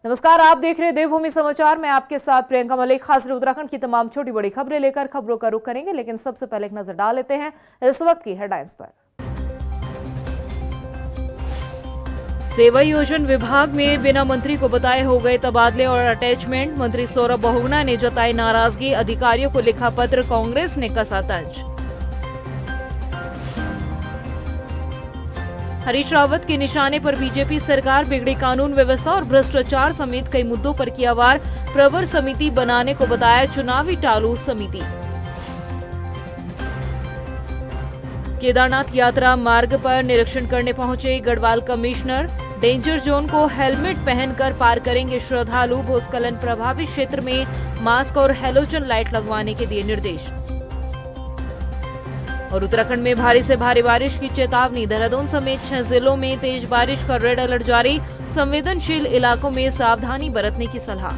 नमस्कार, आप देख रहे हैं देवभूमि समाचार। मैं आपके साथ प्रियंका मलिक। हाजिर उत्तराखंड की तमाम छोटी बड़ी खबरें लेकर खबरों का रुख करेंगे, लेकिन सबसे पहले एक नजर डाल लेते हैं इस वक्त की हेडलाइंस पर। सेवा योजन विभाग में बिना मंत्री को बताए हो गए तबादले और अटैचमेंट। मंत्री सौरभ बहुगुणा ने जताई नाराजगी, अधिकारियों को लिखा पत्र, कांग्रेस ने कसा तंज। हरीश रावत के निशाने पर बीजेपी सरकार, बिगड़ी कानून व्यवस्था और भ्रष्टाचार समेत कई मुद्दों पर किया वार। प्रवर समिति बनाने को बताया चुनावी टालू समिति। केदारनाथ यात्रा मार्ग पर निरीक्षण करने पहुंचे गढ़वाल कमिश्नर। डेंजर जोन को हेलमेट पहनकर पार करेंगे श्रद्धालु। भूस्खलन प्रभावित क्षेत्र में मास्क और हैलोजन लाइट लगवाने के दिए निर्देश। और उत्तराखंड में भारी से भारी बारिश की चेतावनी। देहरादून समेत 6 जिलों में तेज बारिश का रेड अलर्ट जारी। संवेदनशील इलाकों में सावधानी बरतने की सलाह।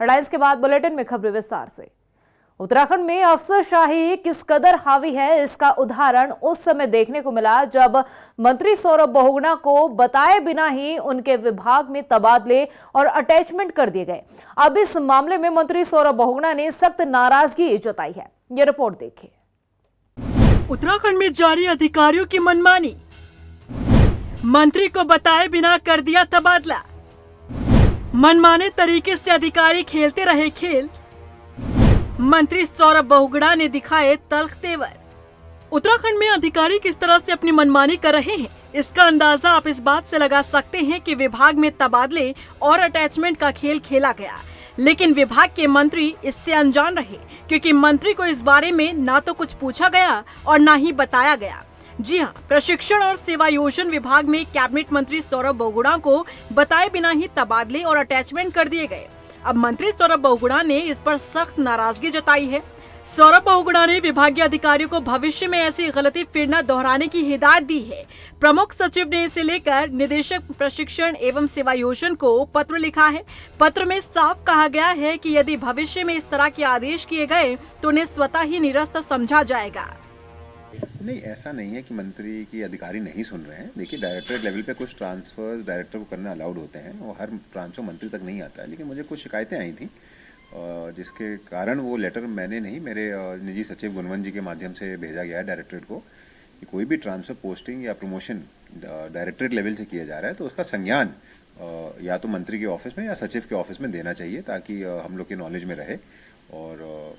हेडलाइंस के बाद बुलेटिन में खबरें विस्तार से। उत्तराखंड में अफसरशाही किस कदर हावी है, इसका उदाहरण उस समय देखने को मिला जब मंत्री सौरभ बहुगुणा को बताए बिना ही उनके विभाग में तबादले और अटैचमेंट कर दिए गए। अब इस मामले में मंत्री सौरभ बहुगुणा ने सख्त नाराजगी जताई है। ये रिपोर्ट देखिए। उत्तराखंड में जारी अधिकारियों की मनमानी, मंत्री को बताए बिना कर दिया तबादला। मनमाने तरीके से अधिकारी खेलते रहे खेल, मंत्री सौरभ बहुगुणा ने दिखाए तल्ख तेवर। उत्तराखंड में अधिकारी किस तरह से अपनी मनमानी कर रहे हैं, इसका अंदाजा आप इस बात से लगा सकते हैं कि विभाग में तबादले और अटैचमेंट का खेल खेला गया, लेकिन विभाग के मंत्री इससे अनजान रहे, क्योंकि मंत्री को इस बारे में ना तो कुछ पूछा गया और ना ही बताया गया। जी हां, प्रशिक्षण और सेवा योजन विभाग में कैबिनेट मंत्री सौरभ बहुगुणा को बताए बिना ही तबादले और अटैचमेंट कर दिए गए। अब मंत्री सौरभ बहुगुणा ने इस पर सख्त नाराजगी जताई है। सौरभ बहुगुणा ने विभागीय अधिकारियों को भविष्य में ऐसी गलती फिर न दोहराने की हिदायत दी है। प्रमुख सचिव ने इसे लेकर निदेशक प्रशिक्षण एवं सेवा योजन को पत्र लिखा है। पत्र में साफ कहा गया है कि यदि भविष्य में इस तरह के आदेश किए गए तो उन्हें स्वतः ही निरस्त समझा जाएगा। नहीं, ऐसा नहीं है कि मंत्री की अधिकारी नहीं सुन रहे हैं। देखिए, डायरेक्टरेट लेवल पे कुछ ट्रांसफर्स डायरेक्टर को करना अलाउड होते हैं और हर ट्रांसफर मंत्री तक नहीं आता है। लेकिन मुझे कुछ शिकायतें आई थी जिसके कारण वो लेटर मैंने नहीं, मेरे निजी सचिव गुणवंत जी के माध्यम से भेजा गया है डायरेक्टरेट को कि कोई भी ट्रांसफर, पोस्टिंग या प्रमोशन डायरेक्टरेट लेवल से किया जा रहा है तो उसका संज्ञान या तो मंत्री के ऑफिस में या सचिव के ऑफिस में देना चाहिए, ताकि हम लोग के नॉलेज में रहे। और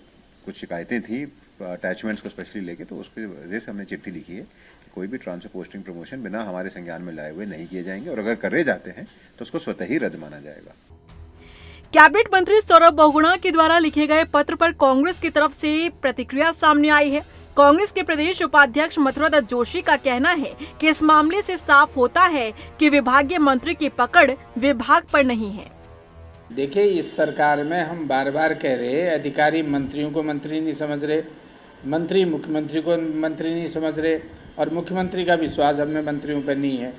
कुछ शिकायतें थी अटैचमेंट्स को स्पेशली लेके, तो उसकी वजह से हमने चिट्ठी लिखी है कि कोई भी ट्रांसफर, पोस्टिंग, प्रमोशन बिना हमारे संज्ञान में लाए हुए नहीं किए जाएंगे और अगर करे जाते हैं तो उसको स्वतः ही रद्द माना जाएगा। कैबिनेट मंत्री सौरभ बहुगुणा के द्वारा लिखे गए पत्र पर कांग्रेस की तरफ से प्रतिक्रिया सामने आई है। कांग्रेस के प्रदेश उपाध्यक्ष मथुरा दत्त जोशी का कहना है कि इस मामले से साफ होता है कि विभागीय मंत्री की पकड़ विभाग पर नहीं है। देखिए, इस सरकार में हम बार बार कह रहे हैं, अधिकारी मंत्रियों को मंत्री नहीं समझ रहे, मंत्री मुख्यमंत्री को मंत्री नहीं समझ रहे और मुख्यमंत्री का विश्वास हमें मंत्रियों पर नहीं है।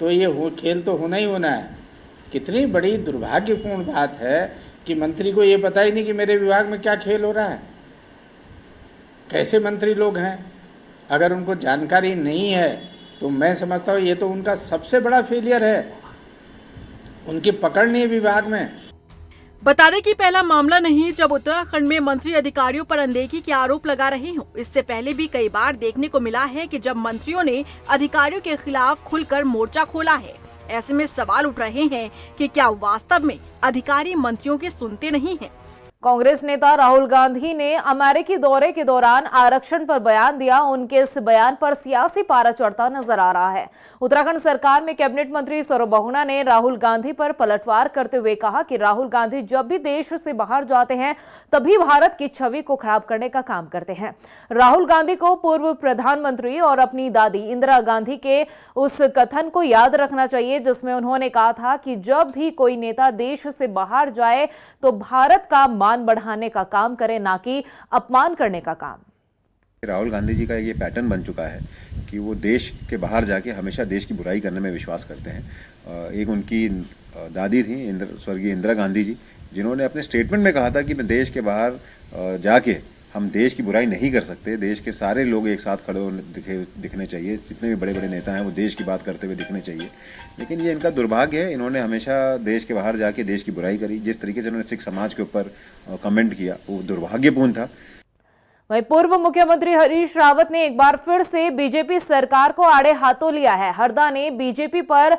तो ये खेल तो होना ही होना है। कितनी बड़ी दुर्भाग्यपूर्ण बात है कि मंत्री को ये पता ही नहीं कि मेरे विभाग में क्या खेल हो रहा है। कैसे मंत्री लोग हैं, अगर उनको जानकारी नहीं है तो मैं समझता हूँ ये तो उनका सबसे बड़ा फेलियर है, उनकी पकड़ नहीं है विभाग में। बता दें कि पहला मामला नहीं जब उत्तराखंड में मंत्री अधिकारियों पर अनदेखी के आरोप लगा रहे हों। इससे पहले भी कई बार देखने को मिला है कि जब मंत्रियों ने अधिकारियों के खिलाफ खुलकर मोर्चा खोला है। ऐसे में सवाल उठ रहे हैं कि क्या वास्तव में अधिकारी मंत्रियों की सुनते नहीं हैं? कांग्रेस नेता राहुल गांधी ने अमेरिकी दौरे के दौरान आरक्षण पर बयान दिया। उनके इस बयान पर सियासी पारा चढ़ता नजर आ रहा है। उत्तराखंड सरकार में कैबिनेट मंत्री सौरभ बहुगुणा ने राहुल गांधी पर पलटवार करते हुए कहा कि राहुल गांधी जब भी देश से बाहर जाते हैं तभी भारत की छवि को खराब करने का काम करते हैं। राहुल गांधी को पूर्व प्रधानमंत्री और अपनी दादी इंदिरा गांधी के उस कथन को याद रखना चाहिए जिसमें उन्होंने कहा था कि जब भी कोई नेता देश से बाहर जाए तो भारत का बढ़ाने का काम करे, ना कि अपमान करने का काम। राहुल गांधी जी का ये पैटर्न बन चुका है कि वो देश के बाहर जाके हमेशा देश की बुराई करने में विश्वास करते हैं। एक उनकी दादी थी स्वर्गीय इंदिरा गांधी जी, जिन्होंने अपने स्टेटमेंट में कहा था कि मैं देश के बाहर जाके हम देश की बुराई नहीं कर सकते। देश के सारे लोग एक साथ खड़े दिखने चाहिए, जितने भी बड़े बड़े नेता हैं वो देश की बात करते हुए दिखने चाहिए। लेकिन ये इनका दुर्भाग्य है, इन्होंने हमेशा देश के बाहर जाके देश की बुराई करी। जिस तरीके से उन्होंने सिख समाज के ऊपर कमेंट किया वो दुर्भाग्यपूर्ण था। वहीं पूर्व मुख्यमंत्री हरीश रावत ने एक बार फिर से बीजेपी सरकार को आड़े हाथों लिया है। हरदा ने बीजेपी पर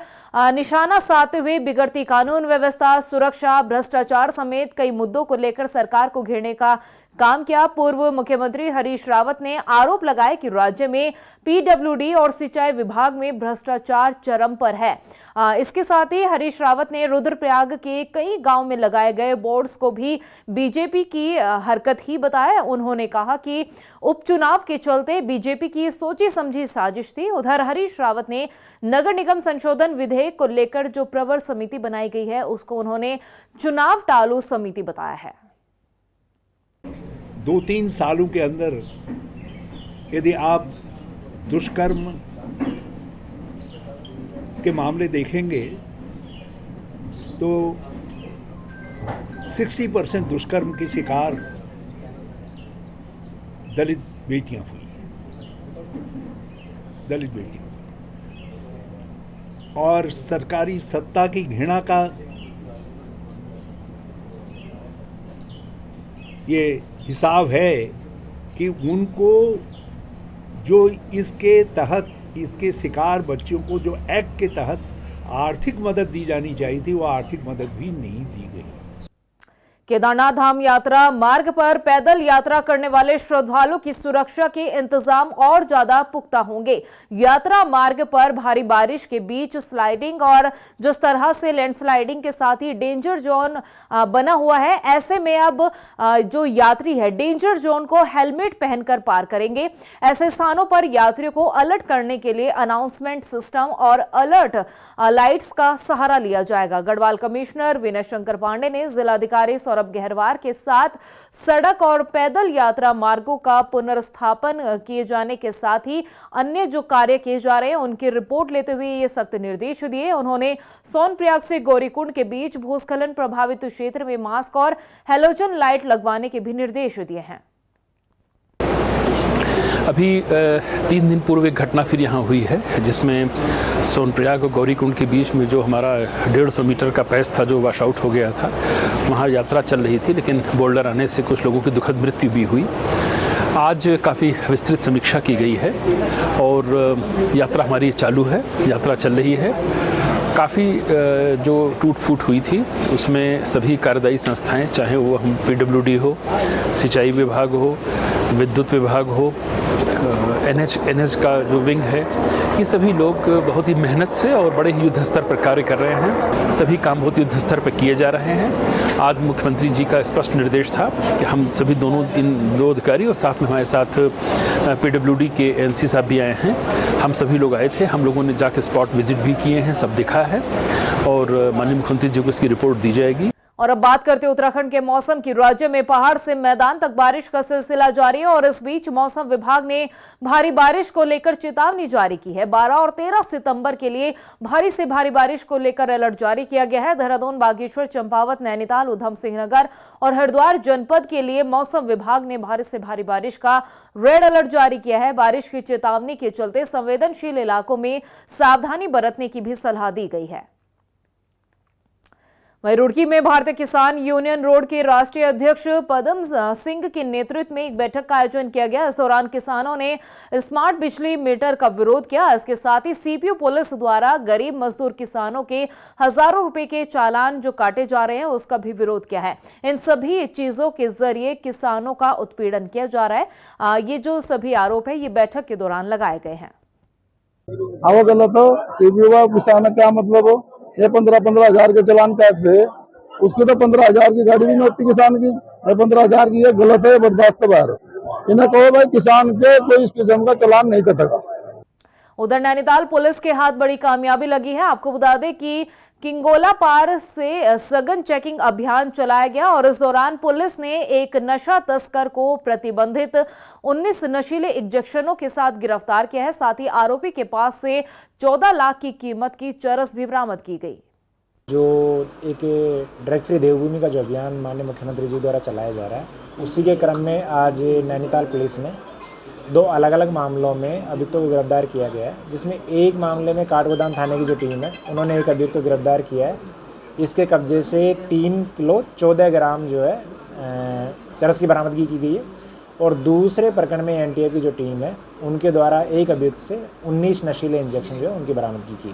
निशाना साधते हुए बिगड़ती कानून व्यवस्था, सुरक्षा, भ्रष्टाचार समेत कई मुद्दों को लेकर सरकार को घेरने का काम किया। पूर्व मुख्यमंत्री हरीश रावत ने आरोप लगाया कि राज्य में पीडब्ल्यूडी और सिंचाई विभाग में भ्रष्टाचार चरम पर है। इसके साथ ही हरीश रावत ने रुद्रप्रयाग के कई गांव में लगाए गए बोर्ड्स को भी बीजेपी की हरकत ही बताया। उन्होंने कहा कि उपचुनाव के चलते बीजेपी की सोची समझी साजिश थी। उधर हरीश रावत ने नगर निगम संशोधन विधेयक को लेकर जो प्रवर समिति बनाई गई है उसको उन्होंने चुनाव टालू समिति बताया है। 2-3 सालों के अंदर यदि आप दुष्कर्म के मामले देखेंगे तो 60% दुष्कर्म की शिकार दलित बेटियां हुई, दलित बेटियां। और सरकारी सत्ता की घृणा का ये हिसाब है कि उनको जो इसके तहत, इसके शिकार बच्चों को जो एक्ट के तहत आर्थिक मदद दी जानी चाहिए थी, वो आर्थिक मदद भी नहीं दी गई। केदारनाथ धाम यात्रा मार्ग पर पैदल यात्रा करने वाले श्रद्धालुओं की सुरक्षा के इंतजाम और ज्यादा पुख्ता होंगे। यात्रा मार्ग पर भारी बारिश के बीच स्लाइडिंग और जिस तरह से लैंडस्लाइडिंग के साथ ही डेंजर जोन बना हुआ है, ऐसे में अब जो यात्री है डेंजर जोन को हेलमेट पहनकर पार करेंगे। ऐसे स्थानों पर यात्रियों को अलर्ट करने के लिए अनाउंसमेंट सिस्टम और अलर्ट लाइट्स का सहारा लिया जाएगा। गढ़वाल कमिश्नर विनय शंकर पांडे ने जिलाधिकारी सौरभ गहरवार के साथ सड़क और पैदल यात्रा मार्गों का पुनर्स्थापन किए जाने के साथ ही अन्य जो कार्य किए जा रहे हैं उनकी रिपोर्ट लेते हुए ये सख्त निर्देश दिए। उन्होंने सोनप्रयाग से गौरीकुंड के बीच भूस्खलन प्रभावित क्षेत्र में मास्क और हैलोजन लाइट लगवाने के भी निर्देश दिए हैं। अभी 3 दिन पूर्व एक घटना फिर यहाँ हुई है, जिसमें सोनप्रयाग और गौरीकुंड के बीच में जो हमारा 150 मीटर का पैच था जो वॉश आउट हो गया था, वहाँ यात्रा चल रही थी, लेकिन बोल्डर आने से कुछ लोगों की दुखद मृत्यु भी हुई। आज काफ़ी विस्तृत समीक्षा की गई है और यात्रा हमारी चालू है, यात्रा चल रही है। काफ़ी जो टूट फूट हुई थी उसमें सभी कार्यदायी संस्थाएं, चाहे वो हम पीडब्ल्यूडी हो, सिंचाई विभाग हो, विद्युत विभाग हो, एनएच का जो विंग है, ये सभी लोग बहुत ही मेहनत से और बड़े ही युद्ध स्तर पर कार्य कर रहे हैं। सभी काम बहुत युद्ध स्तर पर किए जा रहे हैं। आज मुख्यमंत्री जी का स्पष्ट निर्देश था कि हम सभी इन दो अधिकारी और साथ में हमारे साथ पीडब्ल्यूडी के एनसी साहब भी आए हैं, हम सभी लोग आए थे। हम लोगों ने जाके स्पॉट विजिट भी किए हैं, सब दिखा है और माननीय मुख्यमंत्री जी को इसकी रिपोर्ट दी जाएगी। और अब बात करते हैं उत्तराखंड के मौसम की। राज्य में पहाड़ से मैदान तक बारिश का सिलसिला जारी है और इस बीच मौसम विभाग ने भारी बारिश को लेकर चेतावनी जारी की है। 12 और 13 सितंबर के लिए भारी से भारी बारिश को लेकर अलर्ट जारी किया गया है। देहरादून, बागेश्वर, चंपावत, नैनीताल, उधम सिंह नगर और हरिद्वार जनपद के लिए मौसम विभाग ने भारी से भारी बारिश का रेड अलर्ट जारी किया है। बारिश की चेतावनी के चलते संवेदनशील इलाकों में सावधानी बरतने की भी सलाह दी गई है। वहीं रुड़की में भारतीय किसान यूनियन रोड के राष्ट्रीय अध्यक्ष पदम सिंह के नेतृत्व में एक बैठक का आयोजन किया गया। इस दौरान किसानों ने स्मार्ट बिजली मीटर का विरोध किया। इसके साथ ही सीपीयू पुलिस द्वारा गरीब मजदूर किसानों के हजारों रुपए के चालान जो काटे जा रहे हैं उसका भी विरोध किया है। इन सभी चीजों के जरिए किसानों का उत्पीड़न किया जा रहा है। ये जो सभी आरोप है ये बैठक के दौरान लगाए गए हैं। गलत हो सीपीयू का किसान क्या मतलब हो, ये 15-15 हजार के चालान काट से उसकी तो 15 हजार की गाड़ी भी नहीं होती किसान की, 15 हजार की, ये गलत है, बर्दाश्त बाहर। इन्हें कहो भाई किसान के कोई इस किस्म का चालान नहीं कटेगा। उधर नैनीताल पुलिस के हाथ बड़ी कामयाबी लगी है। आपको बता दें कि किंगोला पार से सघन चेकिंग अभियान चलाया गया और इस दौरान पुलिस ने एक नशा तस्कर को प्रतिबंधित 19 नशीले इंजेक्शनों के साथ गिरफ्तार किया है। साथ ही आरोपी के पास से 14 लाख की कीमत की चरस भी बरामद की गई। जो एक ड्रग फ्री देवभूमि का जो अभियान माननीय मुख्यमंत्री जी द्वारा चलाया जा रहा है उसी के क्रम में आज नैनीताल पुलिस ने 2 अलग अलग मामलों में अभियुक्तों को गिरफ्तार किया गया है, जिसमें एक मामले में काठगोदाम थाने की जो टीम है उन्होंने एक अभियुक्त को गिरफ्तार किया है। इसके कब्जे से 3 किलो 14 ग्राम जो है चरस की बरामदगी की गई है और दूसरे प्रकरण में एनटीए की जो टीम है उनके द्वारा एक अभियुक्त से 19 नशीले इंजेक्शन जो है उनकी बरामदगी की।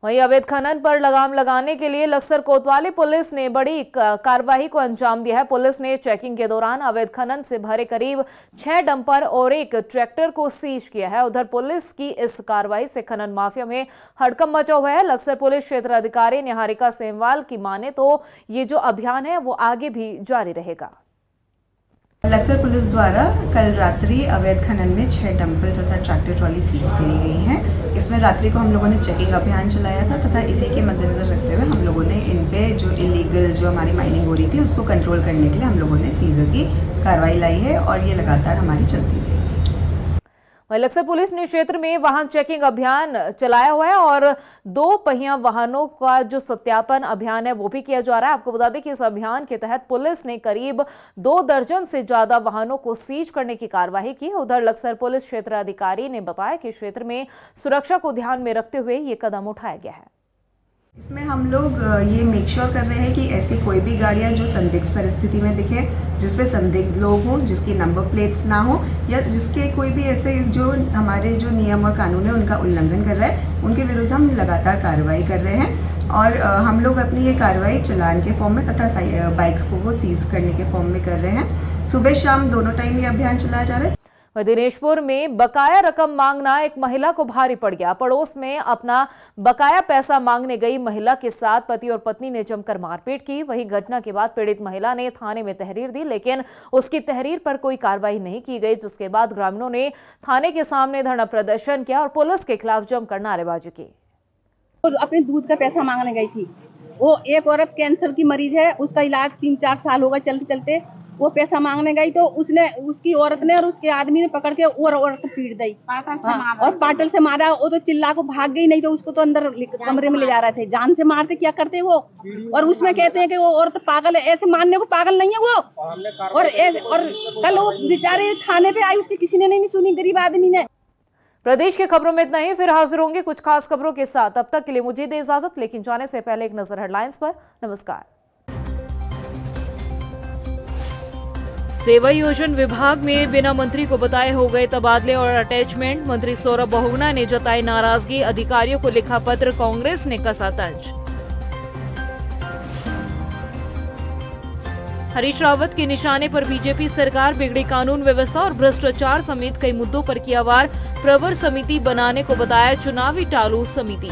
वहीं अवैध खनन पर लगाम लगाने के लिए लक्सर कोतवाली पुलिस ने बड़ी कार्रवाई को अंजाम दिया है। पुलिस ने चेकिंग के दौरान अवैध खनन से भरे करीब 6 डंपर और एक ट्रैक्टर को सीज किया है। उधर पुलिस की इस कार्रवाई से खनन माफिया में हड़कंप मचा हुआ है। लक्सर पुलिस क्षेत्र अधिकारी निहारिका सेमवाल की माने तो ये जो अभियान है वो आगे भी जारी रहेगा। लक्सर पुलिस द्वारा कल रात्रि अवैध खनन में 6 डंपर तथा ट्रैक्टर ट्रॉली सीज करी गई है। इसमें रात्रि को हम लोगों ने चेकिंग अभियान चलाया था तथा इसी के मद्देनजर रखते हुए हम लोगों ने इन पे जो इलीगल जो हमारी माइनिंग हो रही थी उसको कंट्रोल करने के लिए हम लोगों ने सीजर की कार्रवाई लाई है और ये लगातार हमारी चलती रहेगी। वहीं लक्सर पुलिस ने क्षेत्र में वाहन चेकिंग अभियान चलाया हुआ है और 2 पहिया वाहनों का जो सत्यापन अभियान है वो भी किया जा रहा है। आपको बता दें कि इस अभियान के तहत पुलिस ने करीब 2 दर्जन से ज्यादा वाहनों को सीज करने की कार्रवाई की। उधर लक्सर पुलिस क्षेत्र अधिकारी ने बताया कि क्षेत्र में सुरक्षा को ध्यान में रखते हुए ये कदम उठाया गया है। इसमें हम लोग ये मेक श्योर कर रहे हैं कि ऐसी कोई भी गाड़ियां जो संदिग्ध परिस्थिति में दिखे, जिसपे संदिग्ध लोग हों, जिसकी नंबर प्लेट्स ना हो या जिसके कोई भी ऐसे जो हमारे जो नियम और कानून है उनका उल्लंघन कर रहा है, उनके विरुद्ध हम लगातार कार्रवाई कर रहे हैं। और हम लोग अपनी ये कार्रवाई चालान के फॉर्म में तथा बाइक को सीज करने के फॉर्म में कर रहे हैं। सुबह शाम दोनों टाइम ये अभियान चलाया जा रहा है। दिनेशपुर में बकाया रकम मांगना एक महिला को भारी पड़ गया। पड़ोस में अपना बकाया पैसा मांगने गई महिला के साथ पति और पत्नी ने जमकर मारपीट की। वहीं घटना के बाद पीड़ित महिला ने थाने में तहरीर दी, लेकिन उसकी तहरीर पर कोई कार्रवाई नहीं की गई, जिसके बाद ग्रामीणों ने थाने के सामने धरना प्रदर्शन किया और पुलिस के खिलाफ जमकर नारेबाजी की। अपने दूध का पैसा मांगने गई थी। वो एक औरत कैंसर की मरीज है, उसका इलाज 3-4 साल होगा चलते चलते। वो पैसा मांगने गई तो उसकी औरत ने और उसके आदमी ने पकड़ के और औरत को पीट दी और पाटल से मारा। वो तो चिल्ला को भाग गई, नहीं तो उसको तो अंदर कमरे में ले जा रहे थे। जान से मारते क्या करते वो, और उसमें कहते हैं कि वो औरत पागल है। ऐसे मानने को पागल नहीं है वो। और कल वो बेचारे थाने पे आई, उसकी किसी ने नहीं सुनी, गरीब आदमी ने। प्रदेश की खबरों में इतना ही, फिर हाजिर होंगे कुछ खास खबरों के साथ। तब तक के लिए मुझे दे इजाजत, लेकिन जाने से पहले एक नजर हेडलाइंस पर। नमस्कार। सेवा योजन विभाग में बिना मंत्री को बताए हो गए तबादले और अटैचमेंट। मंत्री सौरभ बहुगुणा ने जताई नाराजगी, अधिकारियों को लिखा पत्र, कांग्रेस ने कसा तंज। हरीश रावत के निशाने पर बीजेपी सरकार, बिगड़ी कानून व्यवस्था और भ्रष्टाचार समेत कई मुद्दों पर किया वार, प्रवर समिति बनाने को बताया चुनावी टालू समिति।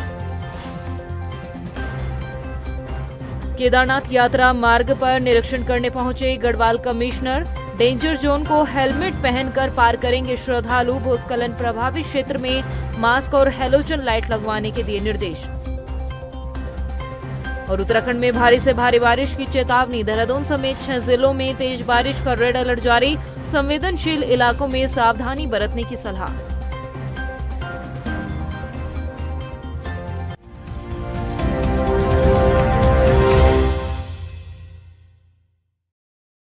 केदारनाथ यात्रा मार्ग पर निरीक्षण करने पहुंचे गढ़वाल कमिश्नर। डेंजर जोन को हेलमेट पहनकर पार करेंगे श्रद्धालु। भूस्खलन प्रभावित क्षेत्र में मास्क और हैलोजन लाइट लगवाने के दिए निर्देश। और उत्तराखंड में भारी से भारी बारिश की चेतावनी, देहरादून समेत 6 जिलों में तेज बारिश का रेड अलर्ट जारी। संवेदनशील इलाकों में सावधानी बरतने की सलाह।